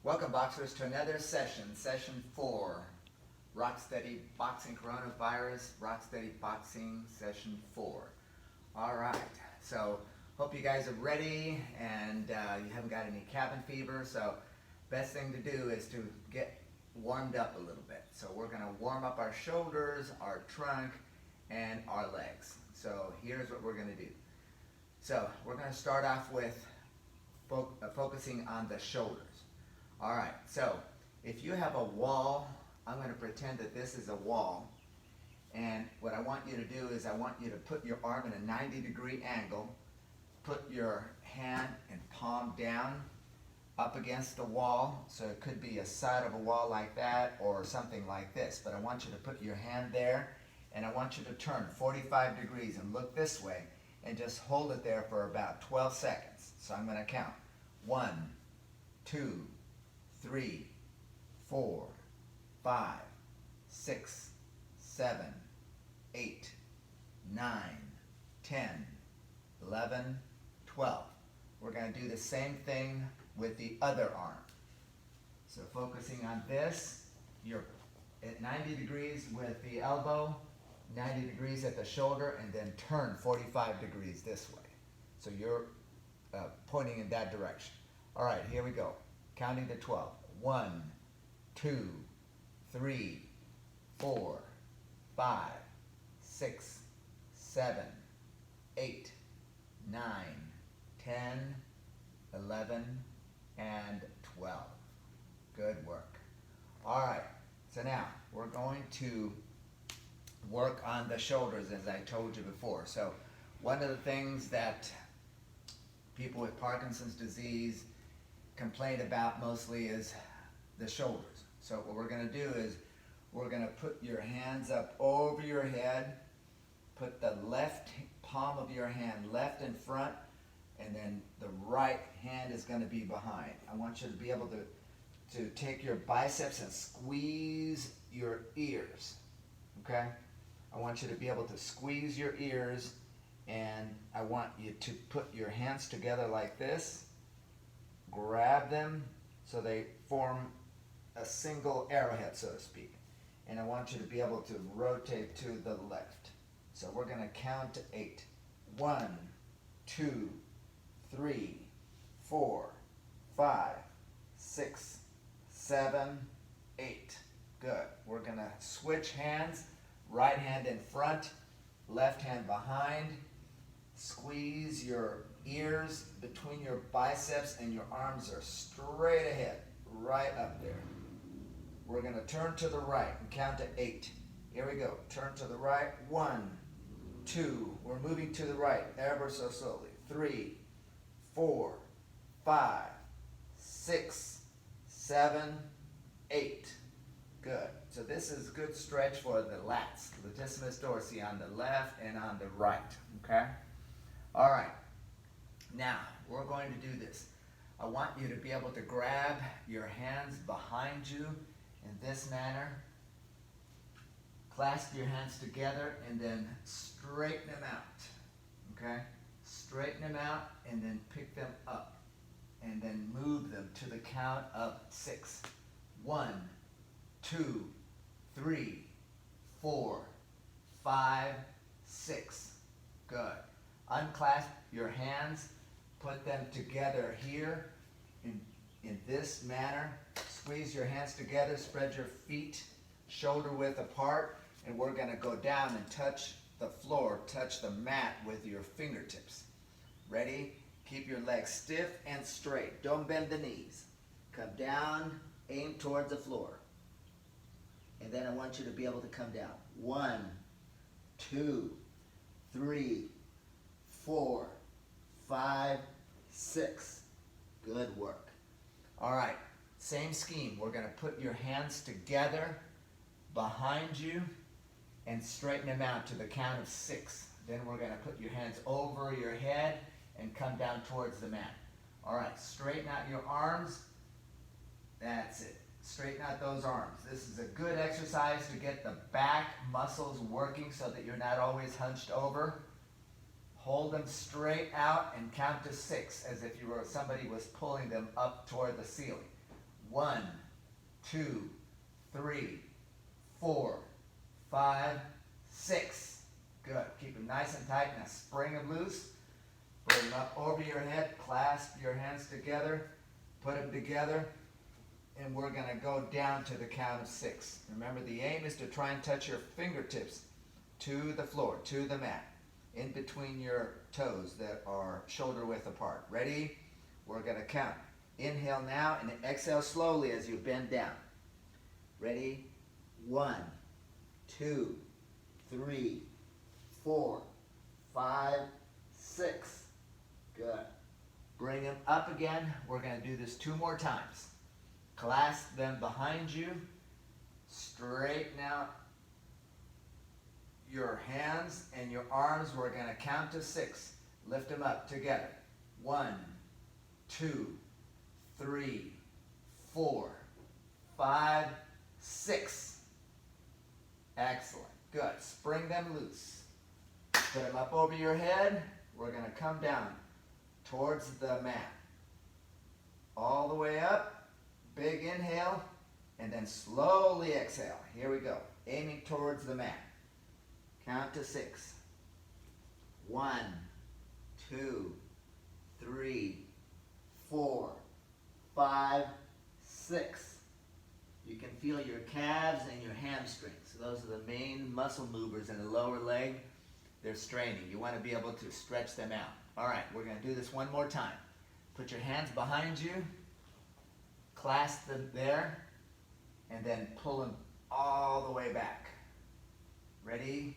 Welcome, boxers, to another session, session 4, Rock Steady Boxing Coronavirus, Rock Steady Boxing, session 4. All right, so hope you guys are ready and you haven't got any cabin fever, so best thing to do is to get warmed up a little bit. So we're going to warm up our shoulders, our trunk, and our legs. So here's what we're going to do. So we're going to start off with focusing on the shoulders. All right, so if you have a wall, I'm going to pretend that this is a wall. And what I want you to do is I want you to put your arm in a 90-degree angle, put your hand and palm down up against the wall. So it could be a side of a wall like that or something like this. But I want you to put your hand there and I want you to turn 45 degrees and look this way and just hold it there for about 12 seconds. So I'm going to count. 1, 2, 3, 4, 5, 6, 7, 8, 9, 10, 11, 12. We're going to do the same thing with the other arm. So focusing on this, you're at 90 degrees with the elbow, 90 degrees at the shoulder, and then turn 45 degrees this way. So you're pointing in that direction. All right, here we go. Counting to 12. 1, 2, 3, 4, 5, 6, 7, 8, 9, 10, 11, and 12. Good work. All right, so now we're going to work on the shoulders as I told you before. So one of the things that people with Parkinson's disease complain about mostly is the shoulders. So what we're going to do is we're going to put your hands up over your head, put the left palm of your hand left in front, and then the right hand is going to be behind. I want you to be able to take your biceps and squeeze your ears, okay? I want you to be able to squeeze your ears, and I want you to put your hands together like this, grab them so they form a single arrowhead, so to speak. And I want you to be able to rotate to the left. So we're going to count to 8. 1, 2, 3, 4, 5, 6, 7, 8. Good. We're going to switch hands. Right hand in front, left hand behind. Squeeze your ears between your biceps and your arms are straight ahead, right up there. We're going to turn to the right and count to 8. Here we go. Turn to the right. 1, 2. We're moving to the right ever so slowly. 3, 4, 5, 6, 7, 8. Good. So this is a good stretch for the lats, latissimus dorsi on the left and on the right. Okay? All right. Now, we're going to do this. I want you to be able to grab your hands behind you in this manner. Clasp your hands together and then straighten them out. Okay? Straighten them out and then pick them up. And then move them to the count of 6. 1, 2, 3, 4, 5, 6. Good. Unclasp your hands. Put them together here in this manner. Squeeze your hands together. Spread your feet shoulder width apart. And we're going to go down and touch the floor, touch the mat with your fingertips. Ready? Keep your legs stiff and straight. Don't bend the knees. Come down, aim towards the floor. And then I want you to be able to come down. 1, 2, 3, 4, 5, 6. Good work. All right, same scheme. We're going to put your hands together behind you and straighten them out to the count of 6. Then we're going to put your hands over your head and come down towards the mat. All right, straighten out your arms. That's it. Straighten out those arms. This is a good exercise to get the back muscles working so that you're not always hunched over. Hold them straight out and count to 6 as if somebody was pulling them up toward the ceiling. 1, 2, 3, 4, 5, 6. Good. Keep them nice and tight. Now spring them loose. Bring them up over your head. Clasp your hands together. Put them together. And we're going to go down to the count of 6. Remember, the aim is to try and touch your fingertips to the floor, to the mat, in between your toes that are shoulder width apart. Ready? We're going to count. Inhale now and exhale slowly as you bend down. Ready? 1, 2, 3, 4, 5, 6. Good. Bring them up again. We're going to do this 2 more times. Clasp them behind you. Straighten out your hands and your arms. We're going to count to 6. Lift them up together. 1, 2, 3, 4, 5, 6. Excellent. Good. Spring them loose. Put them up over your head. We're going to come down towards the mat. All the way up. Big inhale. And then slowly exhale. Here we go. Aiming towards the mat. Count to 6. 1, 2, 3, 4, 5, 6. You can feel your calves and your hamstrings. Those are the main muscle movers in the lower leg. They're straining. You want to be able to stretch them out. All right, we're going to do this one more time. Put your hands behind you. Clasp them there. And then pull them all the way back. Ready?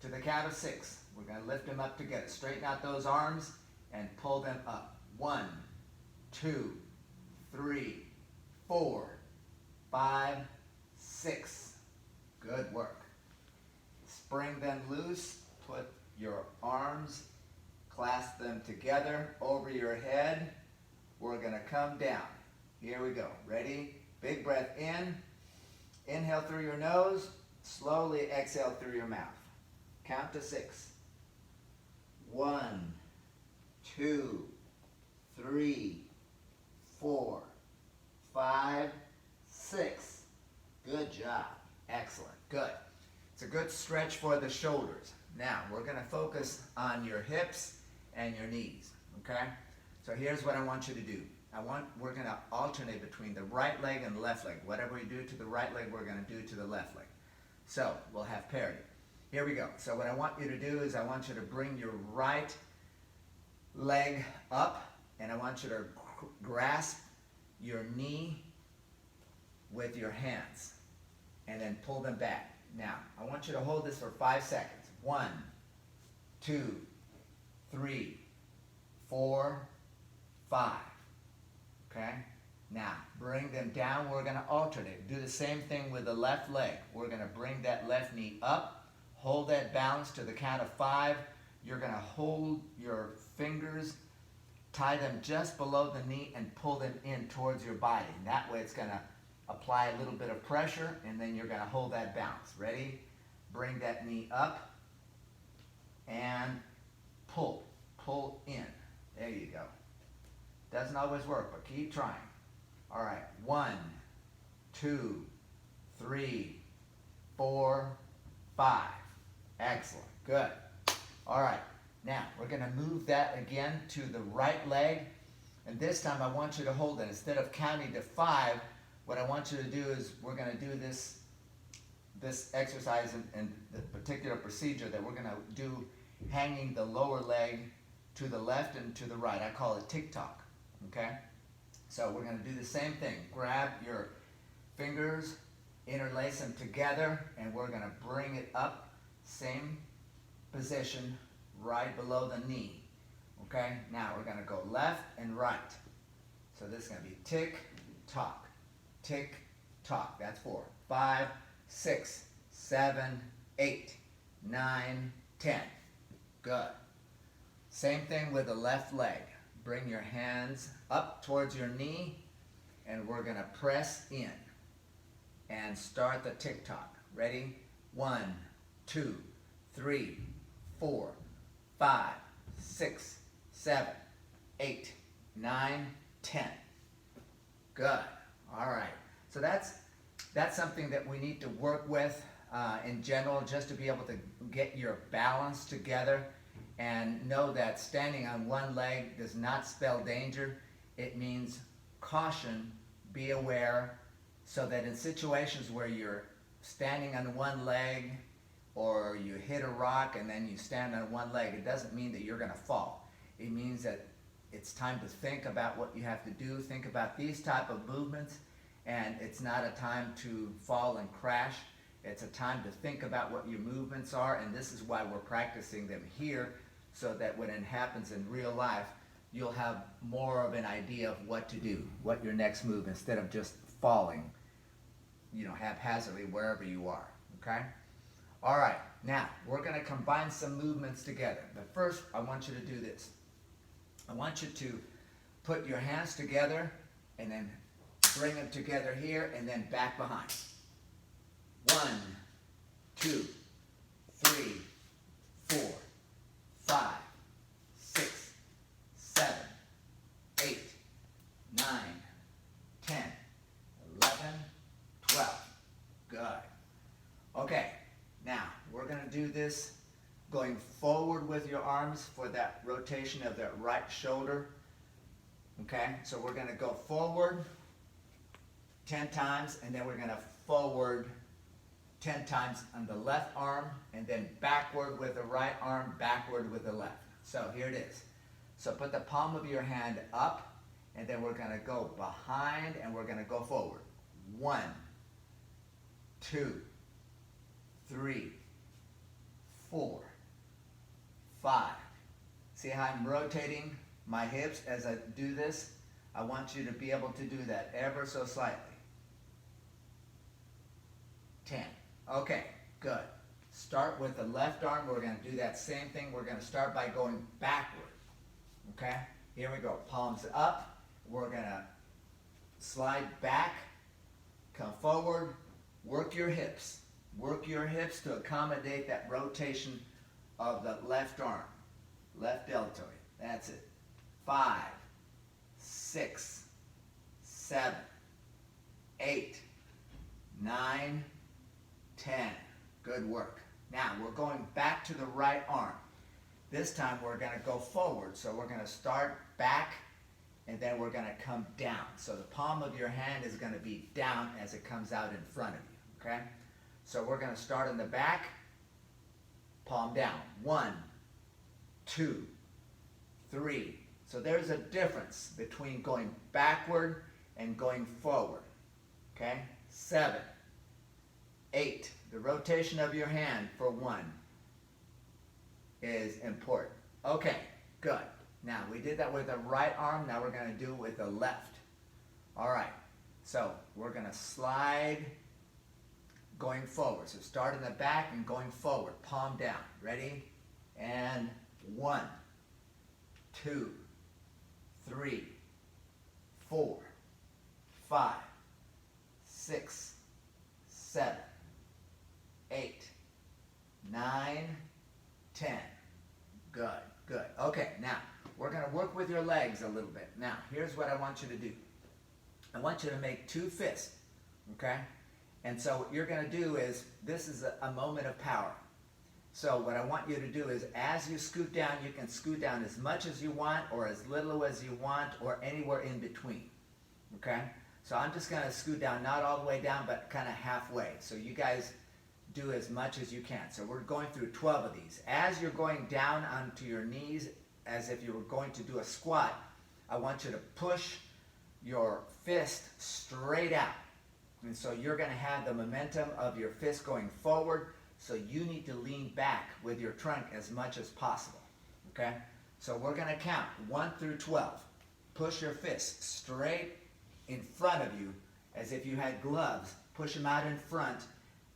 To the count of 6. We're going to lift them up together. Straighten out those arms and pull them up. 1, 2, 3, 4, 5, 6. Good work. Spring them loose. Put your arms, clasp them together over your head. We're going to come down. Here we go. Ready? Big breath in. Inhale through your nose. Slowly exhale through your mouth. Count to 6. 1, 2, 3, 4, 5, 6. Good job. Excellent. Good. It's a good stretch for the shoulders. Now, we're going to focus on your hips and your knees. Okay? So here's what I want you to do. We're going to alternate between the right leg and the left leg. Whatever we do to the right leg, we're going to do to the left leg. So we'll have parity. Here we go. So what I want you to do is I want you to bring your right leg up, and I want you to grasp your knee with your hands and then pull them back. Now, I want you to hold this for 5 seconds. 1, 2, 3, 4, 5. Okay? Now, bring them down. We're going to alternate. Do the same thing with the left leg. We're going to bring that left knee up. Hold that balance to the count of 5. You're going to hold your fingers, tie them just below the knee, and pull them in towards your body. And that way it's going to apply a little bit of pressure, and then you're going to hold that balance. Ready? Bring that knee up and pull. Pull in. There you go. Doesn't always work, but keep trying. All right. 1, 2, 3, 4, 5. Excellent. Good. All right. Now, we're going to move that again to the right leg. And this time I want you to hold it. Instead of counting to 5, what I want you to do is we're going to do this exercise and the particular procedure that we're going to do hanging the lower leg to the left and to the right. I call it tick-tock. Okay? So we're going to do the same thing. Grab your fingers, interlace them together, and we're going to bring it up. Same position right below the knee. Okay? Now we're going to go left and right. So this is going to be tick-tock. Tick-tock. That's 4, 5, 6, 7, 8, 9, 10. Good. Same thing with the left leg. Bring your hands up towards your knee, and we're going to press in and start the tick-tock. Ready? 1, 2, 3, 4, 5, 6, 7, 8, 9, 10. Good. All right. So that's something that we need to work with in general, just to be able to get your balance together, and know that standing on one leg does not spell danger. It means caution, be aware, so that in situations where you're standing on one leg, or you hit a rock and then you stand on one leg, it doesn't mean that you're going to fall. It means that it's time to think about what you have to do, think about these type of movements, and it's not a time to fall and crash. It's a time to think about what your movements are, and this is why we're practicing them here, so that when it happens in real life, you'll have more of an idea of what to do, what your next move, instead of just falling, haphazardly wherever you are, okay? All right, now we're going to combine some movements together. But first, I want you to do this. I want you to put your hands together and then bring them together here and then back behind. 1, 2, 3, 4, 5, 6, 7, 8, 9, 10, 11, 12. Good. Okay. Now, we're going to do this going forward with your arms for that rotation of that right shoulder. Okay, so we're going to go forward 10 times, and then we're going to forward 10 times on the left arm, and then backward with the right arm, backward with the left. So here it is. So put the palm of your hand up, and then we're going to go behind, and we're going to go forward. 1, 2, 3, 4, 5. See how I'm rotating my hips as I do this? I want you to be able to do that ever so slightly. 10. Okay, good. Start with the left arm. We're going to do that same thing. We're going to start by going backward. Okay? Here we go. Palms up. We're going to slide back, come forward, work your hips. Work your hips to accommodate that rotation of the left arm, left deltoid. That's it. 5, 6, 7, 8, 9, 10. Good work. Now we're going back to the right arm. This time we're going to go forward. So we're going to start back, and then we're going to come down. So the palm of your hand is going to be down as it comes out in front of you. Okay? So we're going to start in the back, palm down. 1, 2, 3. So there's a difference between going backward and going forward. Okay? 7, 8. The rotation of your hand for 1 is important. Okay, good. Now we did that with the right arm. Now we're going to do it with the left. All right. So we're going to slide going forward. So start in the back and going forward. Palm down. Ready? And 1, 2, 3, 4, 5, 6, 7, 8, 9, 10. Good, good. Okay, now we're going to work with your legs a little bit. Now, here's what I want you to do. I want you to make 2 fists, okay? And so what you're going to do is, this is a moment of power. So what I want you to do is, as you scoot down, you can scoot down as much as you want or as little as you want or anywhere in between, okay? So I'm just going to scoot down, not all the way down, but kind of halfway. So you guys do as much as you can. So we're going through 12 of these. As you're going down onto your knees, as if you were going to do a squat, I want you to push your fist straight out. And so you're going to have the momentum of your fist going forward, so you need to lean back with your trunk as much as possible. Okay? So we're going to count 1 through 12. Push your fist straight in front of you as if you had gloves. Push them out in front,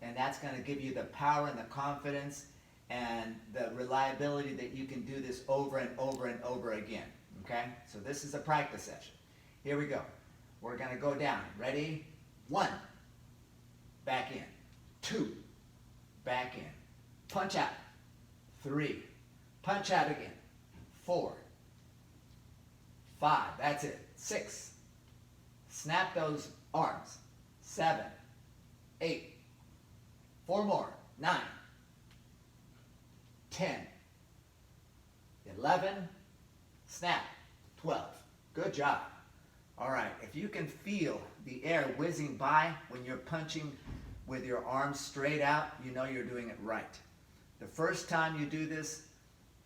and that's going to give you the power and the confidence and the reliability that you can do this over and over and over again. Okay? So this is a practice session. Here we go. We're going to go down. Ready? 1. Back in. 2. Back in. Punch out. 3. Punch out again. 4. 5. That's it. 6. Snap those arms. 7, 8, 4 more, 9, 10, 11, snap, 12. Good job. All right, if you can feel the air whizzing by when you're punching with your arms straight out, you know you're doing it right. The first time you do this,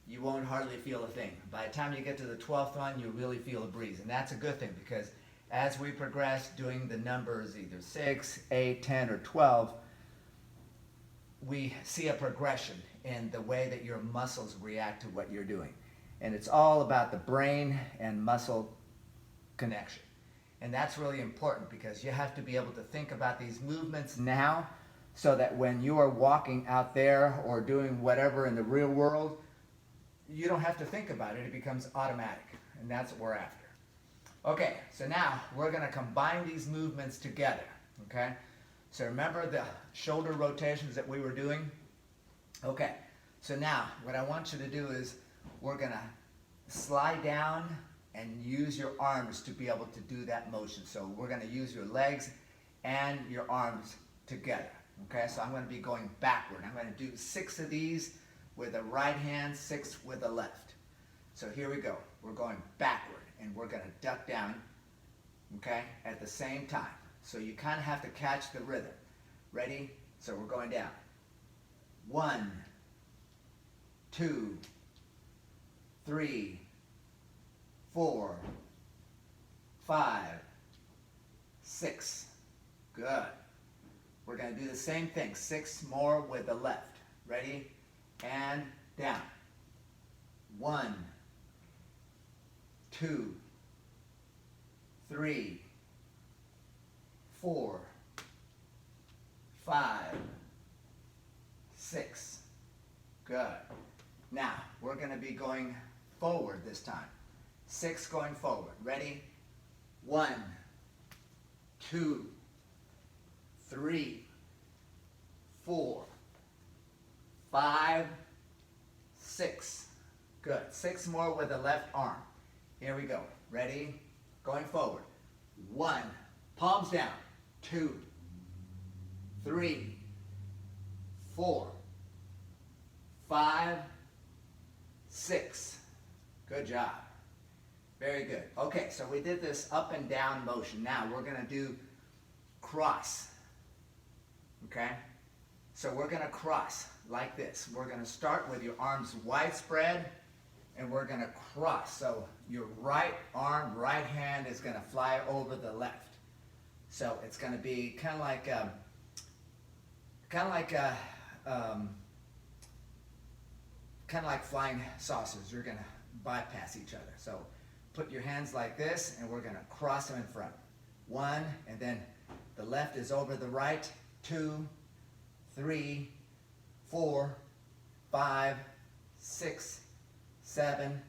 you won't hardly feel a thing. By the time you get to the 12th one, you really feel a breeze. And that's a good thing, because as we progress doing the numbers, either 6, 8, 10, or 12, we see a progression in the way that your muscles react to what you're doing. And it's all about the brain and muscle connection. And that's really important, because you have to be able to think about these movements now, so that when you are walking out there or doing whatever in the real world, you don't have to think about it. It becomes automatic. And that's what we're after. Okay, so now we're going to combine these movements together. Okay, so remember the shoulder rotations that we were doing? Okay, so now what I want you to do is we're going to slide down and use your arms to be able to do that motion. So we're going to use your legs and your arms together. Okay, so I'm going to be going backward. I'm going to do 6 of these with the right hand, 6 with the left. So here we go. We're going backward, and we're going to duck down, okay, at the same time. So you kind of have to catch the rhythm. Ready? So we're going down. 1, 2, 3, 4, 5, 6. Good. We're going to do the same thing. 6 more with the left. Ready? And down. 1, 2, 3, 4, 5, 6. Good. Now, we're going to be going forward this time. 6 going forward. Ready? 1, 2, 3, 4, 5, 6. Good. 6 more with the left arm. Here we go. Ready? Going forward. 1, palms down. 2, 3, 4, 5, 6. Good job. Very good. Okay, so we did this up and down motion. Now we're going to do cross. Okay? So we're going to cross like this. We're going to start with your arms widespread, and we're going to cross. So your right arm, right hand is going to fly over the left. So it's going to be kind of like flying saucers. You're going to bypass each other. So put your hands like this, and we're going to cross them in front. 1, and then the left is over the right. 2, 3, 4, 5, 6, 7,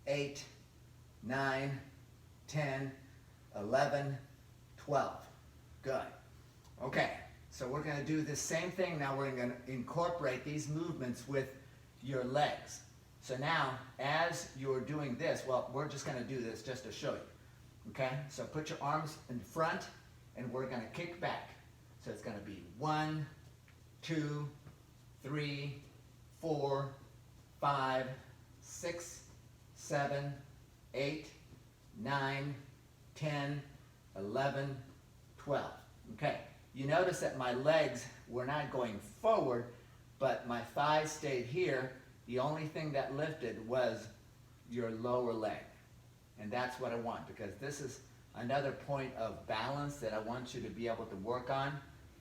8, 9, 10, 11, 12. Good. Okay, so we're going to do the same thing now. We're going to incorporate these movements with your legs. So now, as you're doing this, well, we're just going to do this just to show you. Okay, so put your arms in front, and we're going to kick back. So it's going to be 1, 2, 3, 4, 5, 6, 7, 8, 9, 10, 11, 12. Okay, you notice that my legs were not going forward, but my thighs stayed here. The only thing that lifted was your lower leg. And that's what I want, because this is another point of balance that I want you to be able to work on.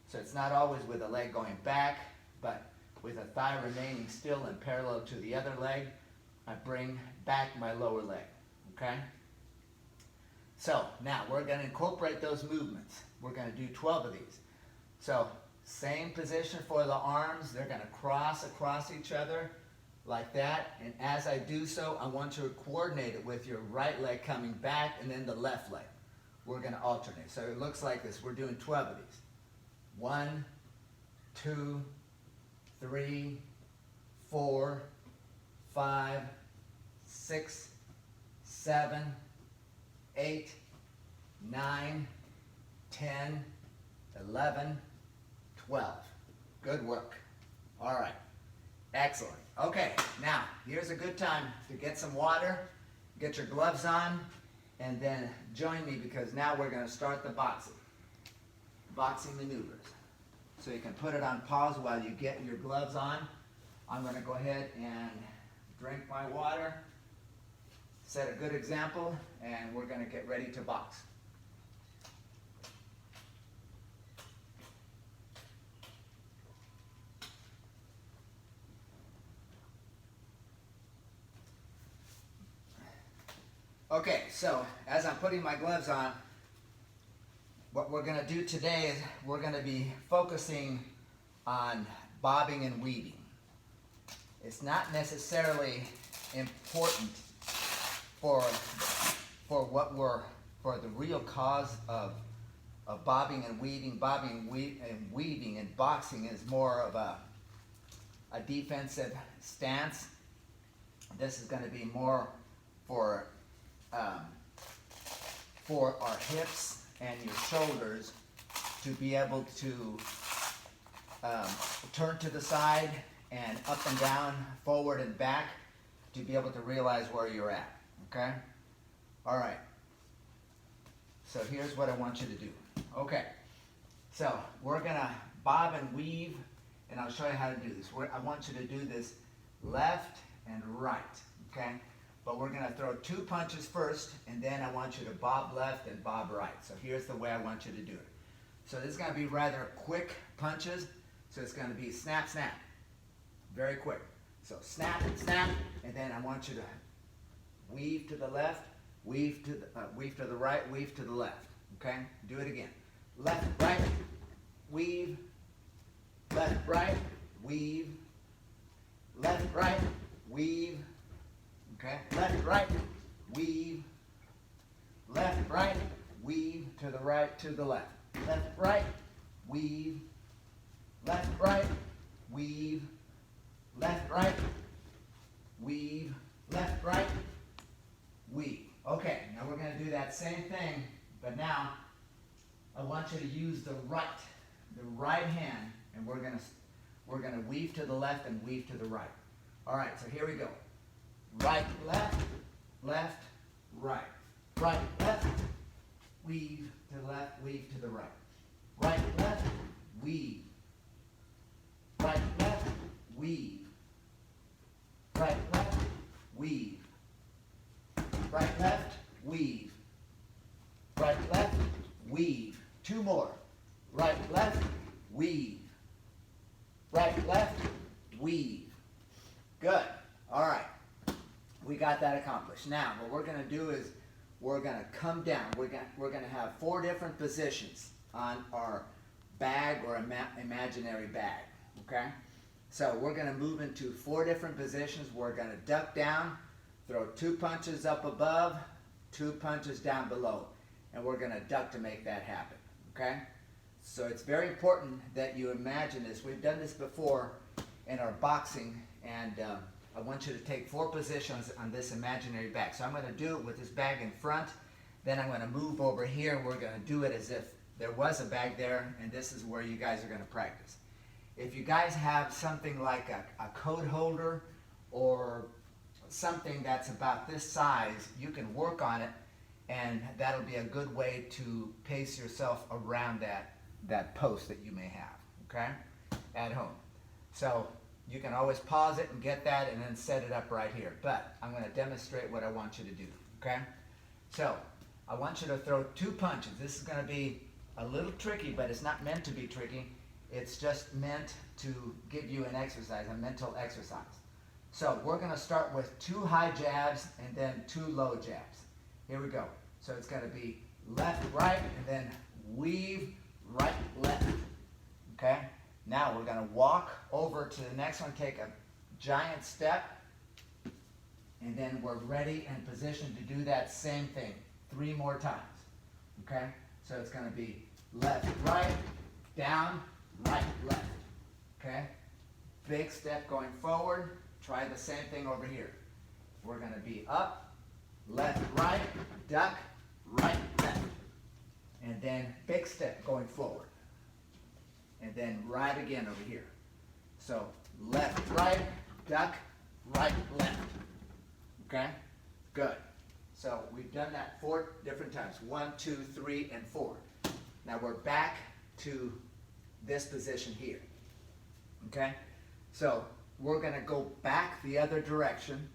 So it's not always with the leg going back, but with the thigh remaining still and parallel to the other leg, I bring back my lower leg. Okay? So now we're going to incorporate those movements. We're going to do 12 of these. So same position for the arms. They're going to cross across each other like that. And as I do so, I want you to coordinate it with your right leg coming back and then the left leg. We're going to alternate. So it looks like this. We're doing 12 of these. 1, 2, 3, 4, 5, 6, 7, 8, 9, 10, 11, 12. Good work. All right. Excellent. Okay, now here's a good time to get some water, get your gloves on, and then join me because now we're going to start the boxing maneuvers. So you can put it on pause while you get your gloves on. I'm going to go ahead and drink my water, set a good example, and we're going to get ready to box. Okay, so as I'm putting my gloves on, what we're going to do today is we're going to be focusing on bobbing and weaving. It's not necessarily important for the real cause of bobbing and weaving. Bobbing and weaving in boxing is more of a defensive stance. This is going to be more for our hips and your shoulders to be able to turn to the side and up and down, forward and back, to be able to realize where you're at, okay? All right. So here's what I want you to do. Okay. So we're going to bob and weave, and I'll show you how to do this. I want you to do this left and right, okay? But we're going to throw 2 punches first, and then I want you to bob left and bob right. So here's the way I want you to do it. So this is going to be rather quick punches. So it's going to be snap, snap. Very quick. So snap, snap, and then I want you to weave to the left, weave to the right, weave to the left. Okay? Do it again. Left, right, weave, left, right, weave, left, right, weave. Okay, left, right, weave, left, right, weave, to the right, to the left. Left, right, weave, left, right, weave, left, right, weave, left, right, weave. Okay, now we're going to do that same thing, but now I want you to use the right hand, and we're going to weave to the left and weave to the right. All right, so here we go. Right, left, left, right. Right, left, weave to the left, weave to the right. Right, left, weave. Right, left, weave. Right, left, weave. Right, left, weave. Right, left, weave. 2 more. Right, left, weave. Right, left, weave. Good. All right. We got that accomplished. Now, what we're going to do is we're going to come down. We're going to have 4 different positions on our bag or imaginary bag. Okay? So we're going to move into 4 different positions. We're going to duck down, throw 2 punches up above, 2 punches down below, and we're going to duck to make that happen. Okay? So it's very important that you imagine this. We've done this before in our boxing, and I want you to take 4 positions on this imaginary bag. So I'm going to do it with this bag in front. Then I'm going to move over here, and we're going to do it as if there was a bag there, and this is where you guys are going to practice. If you guys have something like a coat holder or something that's about this size, you can work on it, and that'll be a good way to pace yourself around that post that you may have, okay, at home. So you can always pause it and get that and then set it up right here. But I'm going to demonstrate what I want you to do, okay? So I want you to throw 2 punches. This is going to be a little tricky, but it's not meant to be tricky. It's just meant to give you an exercise, a mental exercise. So we're going to start with 2 high jabs and then 2 low jabs. Here we go. So it's going to be left, right, and then weave, right, left, okay? Now we're going to walk over to the next one, take a giant step, and then we're ready and positioned to do that same thing 3 more times. Okay? So it's going to be left, right, down, right, left. Okay? Big step going forward. Try the same thing over here. We're going to be up, left, right, duck, right, left. And then then big step going forward. And then right again over here. So left, right, duck, right, left. Okay? Good. So we've done that 4 different times. 1, 2, 3, and 4. Now we're back to this position here. Okay? So we're going to go back the other direction,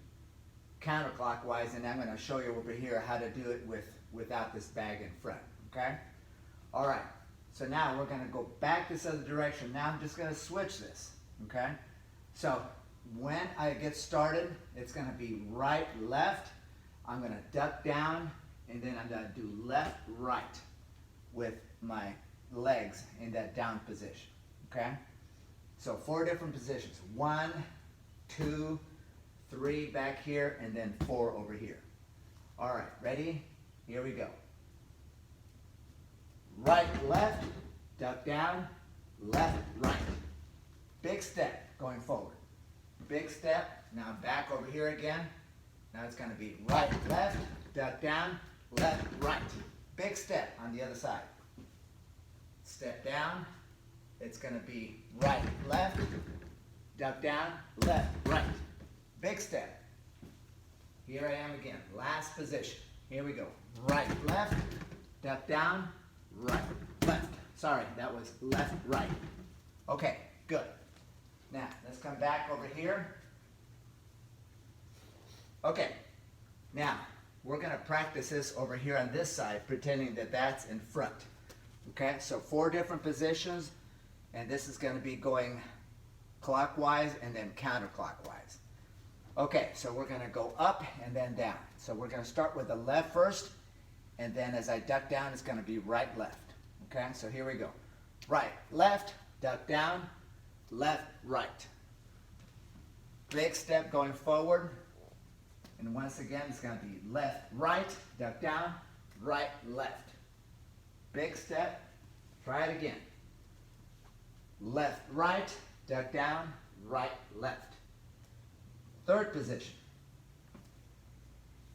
counterclockwise, and I'm going to show you over here how to do it without this bag in front. Okay? All right. So now we're going to go back this other direction. Now I'm just going to switch this. Okay? So when I get started, it's going to be right, left. I'm going to duck down, and then I'm going to do left, right with my legs in that down position. Okay? So 4 different positions. 1, 2, 3 back here, and then 4 over here. All right, ready? Here we go. Right, left, duck down, left, right. Big step going forward. Big step. Now I'm back over here again. Now it's going to be right, left, duck down, left, right. Big step on the other side. Step down. It's going to be right, left, duck down, left, right. Big step. Here I am again. Last position. Here we go. Right, left, duck down, right, left. Sorry, that was left, right. Okay, good. Now, let's come back over here. Okay, now, we're going to practice this over here on this side, pretending that that's in front. Okay, so 4 different positions, and this is going to be going clockwise and then counterclockwise. Okay, so we're going to go up and then down. So we're going to start with the left first, and then as I duck down, it's going to be right, left. Okay, so here we go. Right, left, duck down, left, right. Big step going forward. And once again, it's going to be left, right, duck down, right, left. Big step. Try it again. Left, right, duck down, right, left. 3rd position.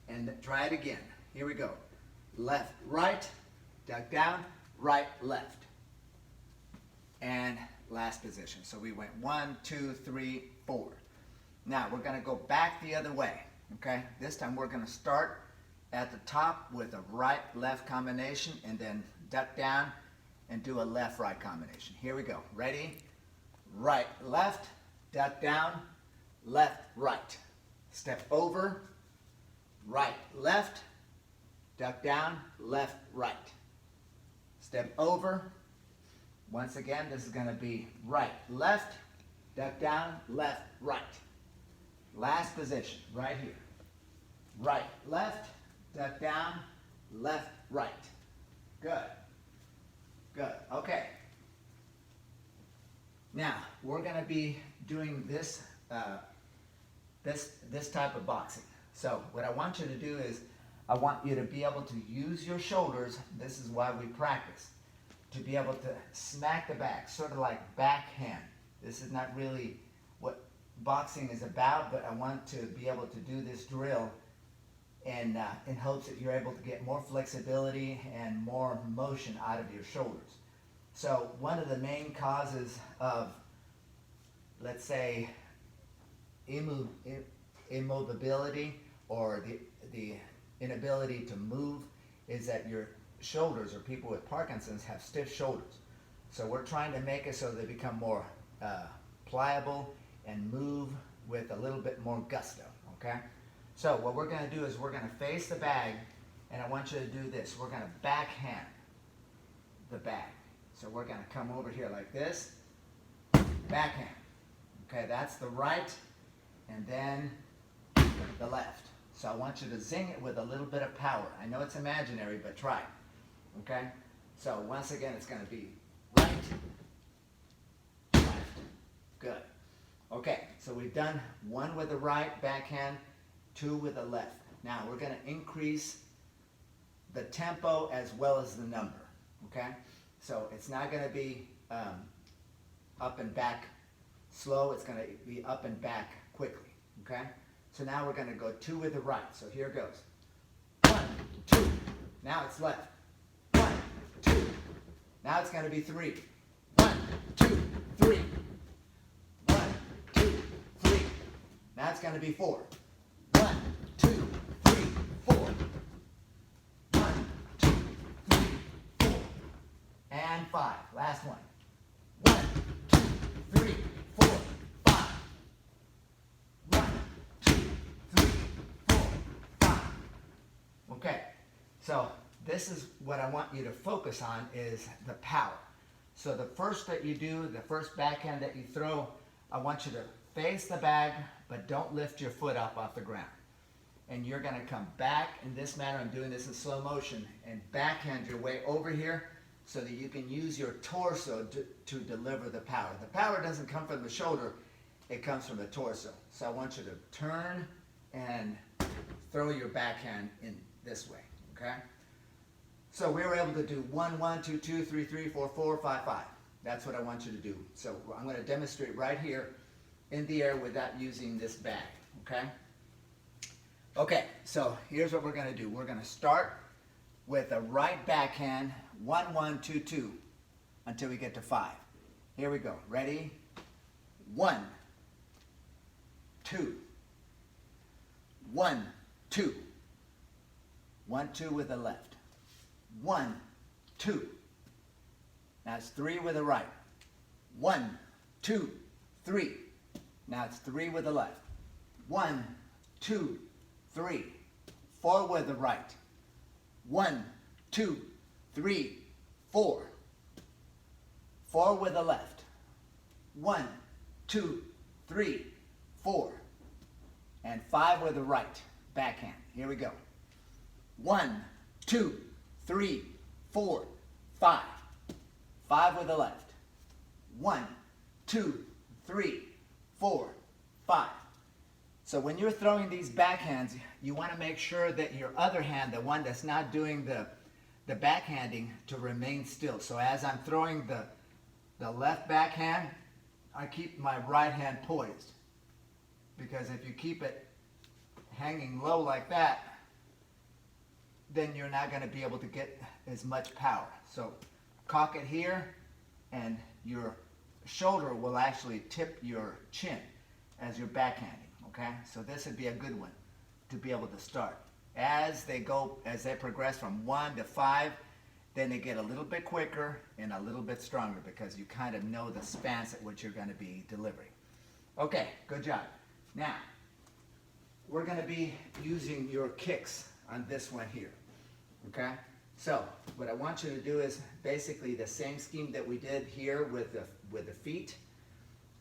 And try it again. Here we go. Left, right, duck down, right, left. And last position. So we went 1, 2, 3, 4. Now we're going to go back the other way. Okay? This time we're going to start at the top with a right-left combination and then duck down and do a left-right combination. Here we go. Ready? Right, left, duck down, left, right. Step over, right, left, duck down, left, right. Step over. Once again, this is going to be right, left, duck down, left, right. Last position, right here. Right, left, duck down, left, right. Good. Good. Okay. Now, we're going to be doing this, this type of boxing. So, what I want you to do is, I want you to be able to use your shoulders. This is why we practice. To be able to smack the back, sort of like backhand. This is not really what boxing is about, but I want to be able to do this drill and in hopes that you're able to get more flexibility and more motion out of your shoulders. So one of the main causes of, let's say, immobility or the inability to move is that your shoulders, or people with Parkinson's have stiff shoulders. So we're trying to make it so they become more pliable and move with a little bit more gusto, okay? So what we're going to do is we're going to face the bag, and I want you to do this. We're going to backhand the bag. So we're going to come over here like this, backhand. Okay, that's the right, and then the left. So I want you to zing it with a little bit of power. I know it's imaginary, but try. Okay? So once again, it's going to be right, left. Good. Okay, so we've done 1 with the right backhand, 2 with the left. Now we're going to increase the tempo as well as the number. Okay? So it's not going to be up and back slow. It's going to be up and back quickly. Okay? So now we're going to go 2 with the right. So here goes. 1, 2. Now it's left. 1, 2. Now it's going to be 3. 1, 2, 3. 1, 2, 3. Now it's going to be 4. 1, 2, 3, 4. 1, 2, 3, 4. And 5. Last one. 1, 2, 3, 4, 5. 1, 2, 3, 4, 5. Okay, so this is what I want you to focus on is the power. So the first that you do, the first backhand that you throw, I want you to face the bag, but don't lift your foot up off the ground. And you're going to come back in this manner. I'm doing this in slow motion, and backhand your way over here so that you can use your torso to deliver the power. The power doesn't come from the shoulder, it comes from the torso. So I want you to turn and throw your backhand in this way, okay? So we were able to do 1, 1, 2, 2, 3, 3, 4, 4, 5, 5. That's what I want you to do. So I'm going to demonstrate right here in the air without using this bag, okay? Okay, so here's what we're going to do. We're going to start with a right backhand, 1, 1, 2, 2, until we get to 5. Here we go. Ready? 1, 2, 1, 2. 1, 2 with the left. 1, 2. Now it's 3 with the right. 1, 2, 3. Now it's 3 with the left. 1, 2, 3. 4 with the right. 1, 2, 3, 4. 4 with the left. 1, 2, 3, 4. And 5 with the right. Backhand. Here we go. 1, 2, 3, 4, 5. 5 with the left. 1, 2, 3, 4, 5. So when you're throwing these backhands, you want to make sure that your other hand, the one that's not doing the backhanding, to remain still. So as I'm throwing the left backhand, I keep my right hand poised. Because if you keep it hanging low like that, then you're not going to be able to get as much power. So cock it here, and your shoulder will actually tip your chin as you're backhanding, okay? So this would be a good one to be able to start. As they progress from 1 to 5, then they get a little bit quicker and a little bit stronger because you kind of know the stance at which you're going to be delivering. Okay, good job. Now, we're going to be using your kicks on this one here, okay? So what I want you to do is basically the same scheme that we did here with the feet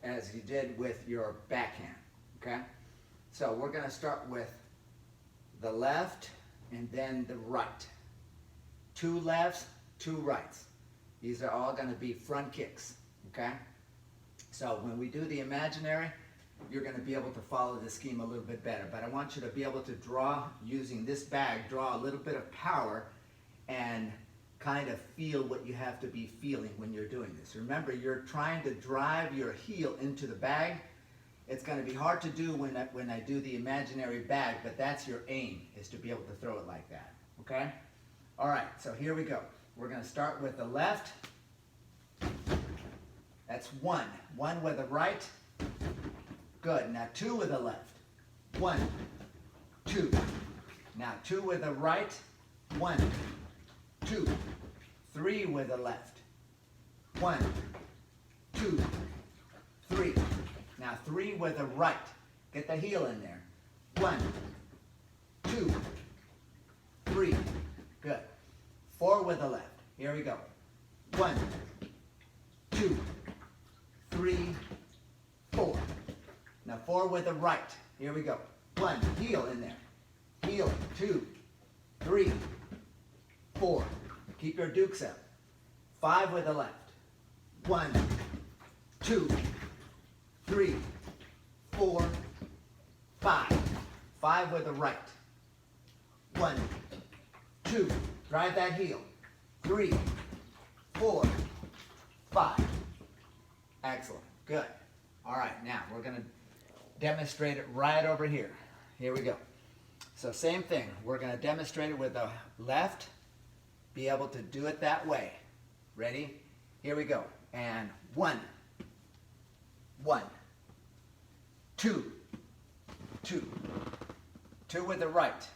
as you did with your backhand, okay? So we're going to start with the left and then the right. 2 lefts, 2 rights. These are all going to be front kicks, okay? So when we do the imaginary, you're going to be able to follow the scheme a little bit better. But I want you to be able to draw, using this bag, draw a little bit of power and kind of feel what you have to be feeling when you're doing this. Remember, you're trying to drive your heel into the bag. It's going to be hard to do when I do the imaginary bag, but that's your aim, is to be able to throw it like that, okay? All right, so here we go. We're going to start with the left. That's 1. 1 with the right. Good. Now 2 with the left. 1, 2. Now 2 with the right. 1, 2. 3 with the left. 1, 2, 3. Now 3 with the right. Get the heel in there. 1, 2, 3. Good. 4 with the left. Here we go. 1, 2, 3, 4. Now 4 with the right. Here we go. 1, heel in there. Heel, 2, 3, 4. Keep your dukes up. 5 with the left. 1, 2, 3, 4, 5. 5 with the right. 1, 2. Drive that heel. 3, 4, 5. Excellent. Good. All right, now we're going to demonstrate it right over here. Here we go. So same thing. We're going to demonstrate it with the left. Be able to do it that way. Ready? Here we go. And 1, 1, 2, 2, 2 with the right,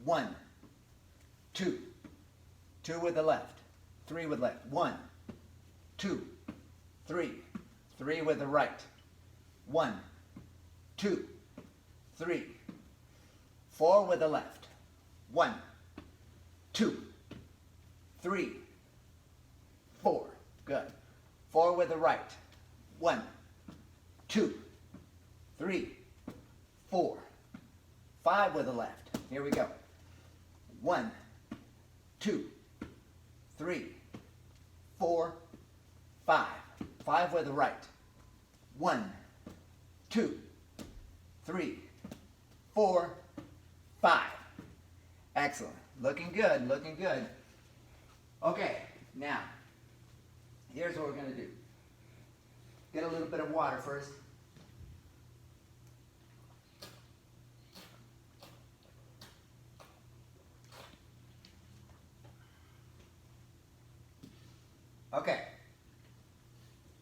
1, 2, 2 with the left, 3 with left, 1, 2, 3, 3 with the right, 1, 2, 3, 4 with the left, 1, 2, 3, 4, good, 4 with the right, 1, 2, 3, 4, 5 with the left, here we go, 1, 2, 3, 4, 5, 5 with the right, 1, 2, 3, 4, 5. Excellent. Looking good, looking good. Okay, now, here's what we're going to do. Get a little bit of water first. Okay,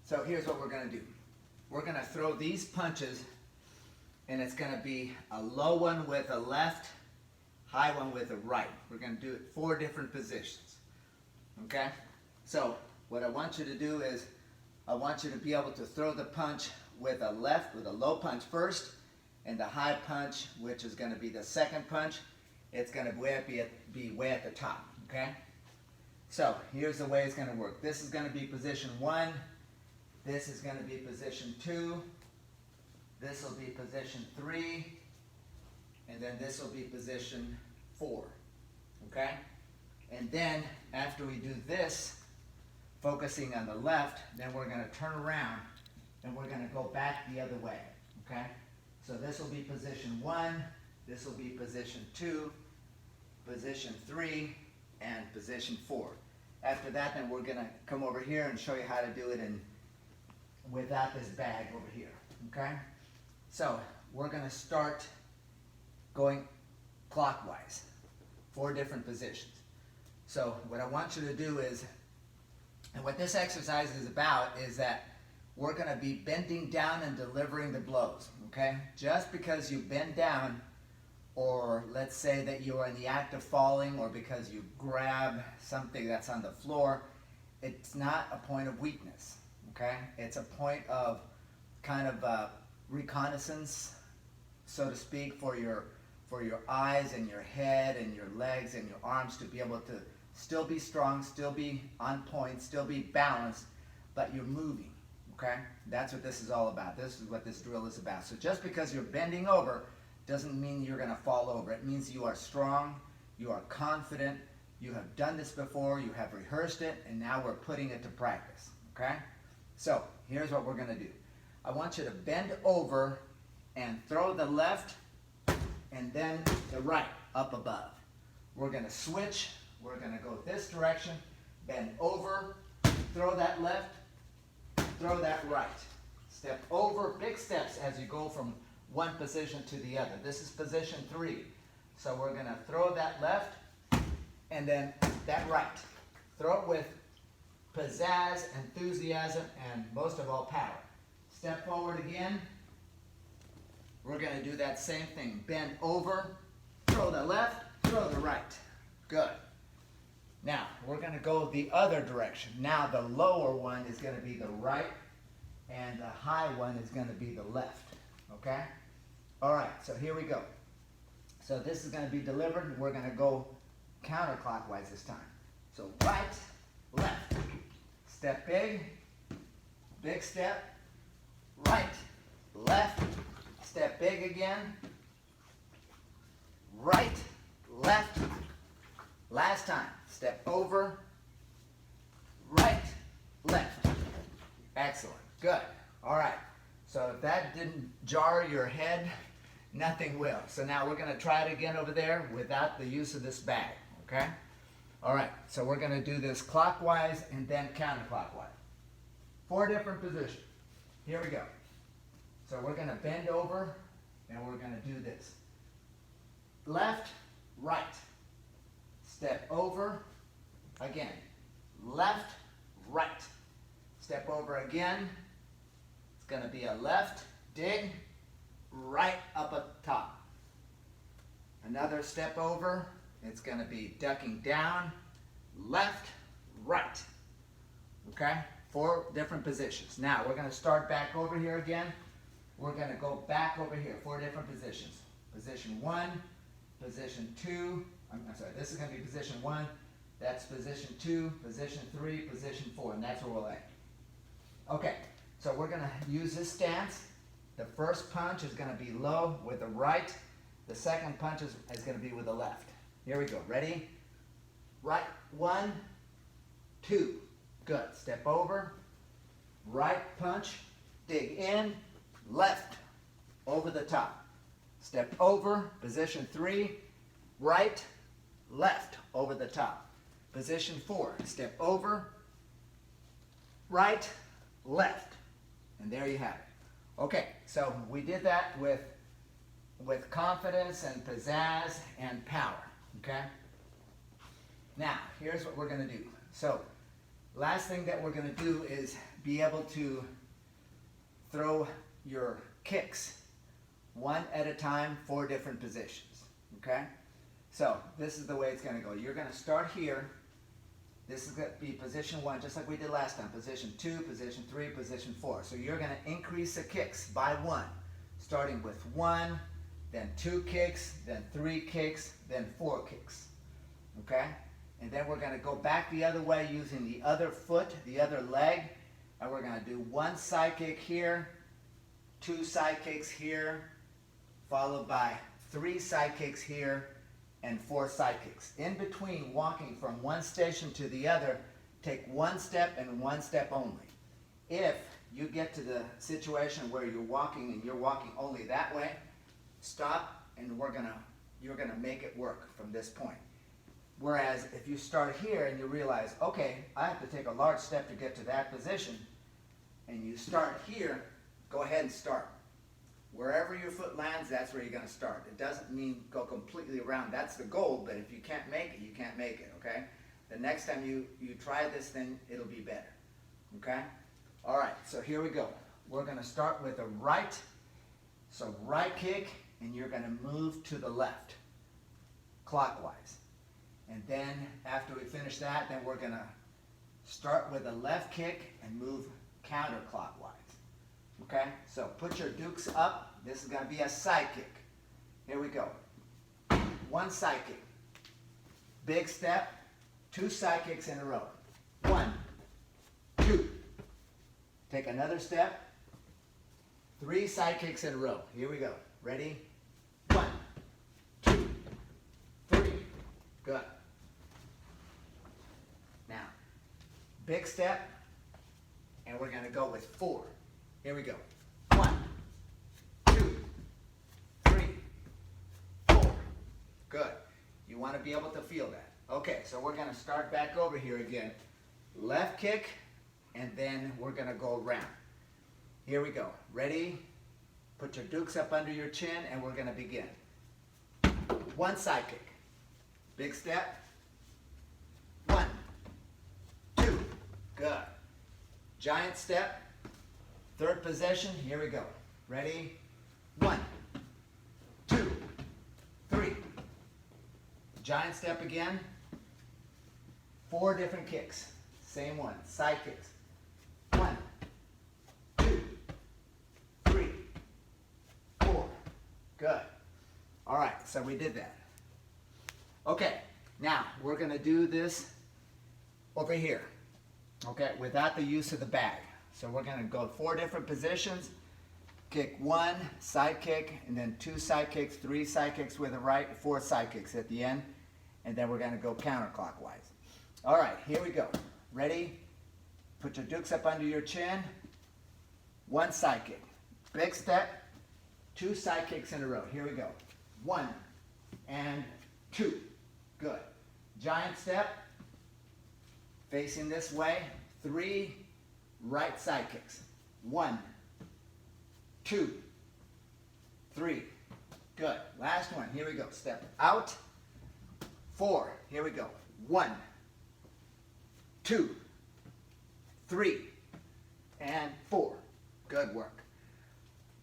so here's what we're going to do. We're going to throw these punches, and it's going to be a low one with a left, high one with a right. We're going to do it 4 different positions. Okay? So what I want you to do is I want you to be able to throw the punch with a left, with a low punch first, and the high punch, which is going to be the second punch, it's going to be way at the top. Okay? So here's the way it's going to work. This is going to be position 1. This is going to be position 2. This will be position 3. And then this will be position 4. Okay? And then after we do this, focusing on the left, then we're going to turn around and we're going to go back the other way. Okay? So this will be position 1. This will be position 2, position 3, and position 4. After that, then we're going to come over here and show you how to do it without this bag over here. Okay? So we're going to start going clockwise, 4 different positions. So what I want you to do is, and what this exercise is about, is that we're going to be bending down and delivering the blows. Okay? Just because you bend down, or let's say that you are in the act of falling, or because you grab something that's on the floor, it's not a point of weakness. Okay? It's a point of kind of reconnaissance, so to speak, for your eyes and your head and your legs and your arms to be able to still be strong, still be on point, still be balanced, but you're moving. Okay? That's what this is all about. This is what this drill is about. So just because you're bending over doesn't mean you're going to fall over. It means you are strong, you are confident, you have done this before, you have rehearsed it, and now we're putting it to practice. Okay? So here's what we're going to do. I want you to bend over and throw the left and then the right up above. We're going to switch. We're going to go this direction, bend over, throw that left, throw that right. Step over, big steps as you go from one position to the other. This is position 3. So we're going to throw that left and then that right. Throw it with pizzazz, enthusiasm, and most of all, power. Step forward again. We're going to do that same thing. Bend over, throw the left, throw the right. Good. Now, we're going to go the other direction. Now, the lower one is going to be the right, and the high one is going to be the left. Okay? All right, so here we go. So this is going to be delivered, and we're going to go counterclockwise this time. So right, left. Step big, big step, right, left, step big again, right, left, last time, step over, right, left. Excellent, good. All right, so if that didn't jar your head, nothing will. So now we're going to try it again over there without the use of this bag, okay? All right, so we're going to do this clockwise and then counterclockwise. 4 different positions. Here we go. So we're going to bend over and we're going to do this. Left, right. Step over. Again. Left, right. Step over again. It's going to be a left, dig, right up at top. Another step over. It's going to be ducking down, left, right. Okay? 4 different positions. Now, we're going to start back over here again. We're going to go back over here, 4 different positions. Position 1, position 2, I'm sorry, this is going to be position 1, that's position 2, position 3, position 4, and that's where we'll end. Okay, so we're going to use this stance. The first punch is going to be low with the right. The second punch is going to be with the left. Here we go. Ready? Right, 1, 2. Good. Step over. Right punch. Dig in. Left. Over the top. Step over. Position 3. Right. Left. Over the top. Position 4. Step over. Right. Left. And there you have it. Okay. So we did that with confidence and pizzazz and power. Okay? Now, here's what we're going to do. So, last thing that we're going to do is be able to throw your kicks one at a time, 4 different positions. Okay? So, this is the way it's going to go. You're going to start here. This is going to be position 1, just like we did last time. Position 2, position 3, position 4. So, you're going to increase the kicks by 1, starting with 1, then 2 kicks, then 3 kicks, then 4 kicks. Okay? And then we're going to go back the other way using the other foot, the other leg, and we're going to do 1 side kick here, 2 side kicks here, followed by 3 side kicks here, and 4 side kicks. In between walking from one station to the other, take 1 step and 1 step only. If you get to the situation where you're walking and you're walking only that way, stop, and you're gonna make it work from this point. Whereas if you start here and you realize, okay, I have to take a large step to get to that position, and you start here, go ahead and start. Wherever your foot lands, that's where you're gonna start. It doesn't mean go completely around. That's the goal, but if you can't make it, you can't make it, okay? The next time you try this, then it'll be better, okay? All right, so here we go. We're gonna start with a right. So right kick, and you're going to move to the left, clockwise. And then after we finish that, then we're going to start with a left kick and move counterclockwise. Okay? So put your dukes up. This is going to be a side kick. Here we go. 1 side kick. Big step. 2 side kicks in a row. 1, 2. Take another step. 3 side kicks in a row. Here we go. Ready? 1, 2, 3. Good. Now, big step, and we're going to go with 4. Here we go. 1, 2, 3, 4. Good. You want to be able to feel that. Okay, so we're going to start back over here again. Left kick, and then we're going to go around. Here we go. Ready? Put your dukes up under your chin, and we're going to begin. 1 side kick. Big step. 1, 2. Good. Giant step. 3rd position. Here we go. Ready? 1, 2, 3. Giant step again. 4 different kicks. Same one. Side kicks. 1, 2, 3, 4. Good. All right, so we did that. Okay, now we're going to do this over here, okay, without the use of the bag. So we're going to go 4 different positions. Kick 1, side kick, and then 2 side kicks, 3 side kicks with the right, 4 side kicks at the end, and then we're going to go counterclockwise. All right, here we go. Ready? Put your dukes up under your chin. 1 side kick. Big step. 2 side kicks in a row. Here we go. 1 and 2. Good. Giant step. Facing this way. 3 right side kicks. 1, 2, 3. Good. Last one. Here we go. Step out. 4. Here we go. 1, 2, 3, and 4. Good work.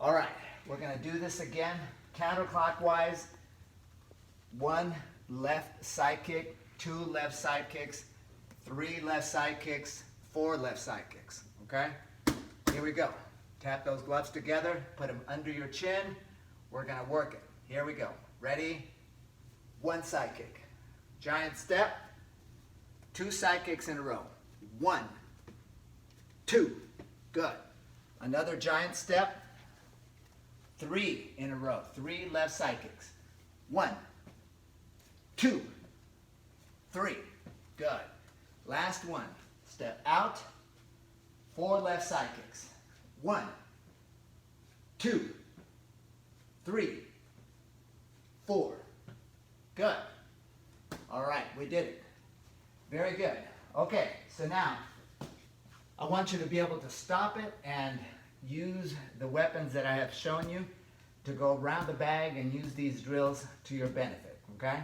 All right, we're going to do this again counterclockwise. 1 left side kick, 2 left side kicks, 3 left side kicks, 4 left side kicks. Okay? Here we go. Tap those gloves together, put them under your chin. We're going to work it. Here we go. Ready? 1 side kick. Giant step. 2 side kicks in a row. 1, 2. Good. Another giant step. 3 in a row. 3 left side kicks. 1, 2, 3. Good. Last one. Step out. 4 left side kicks. 1, 2, 3, 4. Good. All right, we did it. Very good. Okay, so now I want you to be able to stop it and use the weapons that I have shown you to go around the bag and use these drills to your benefit, okay?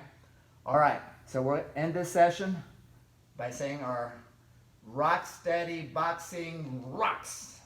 All right, so we'll end this session by saying our Rock Steady Boxing rocks.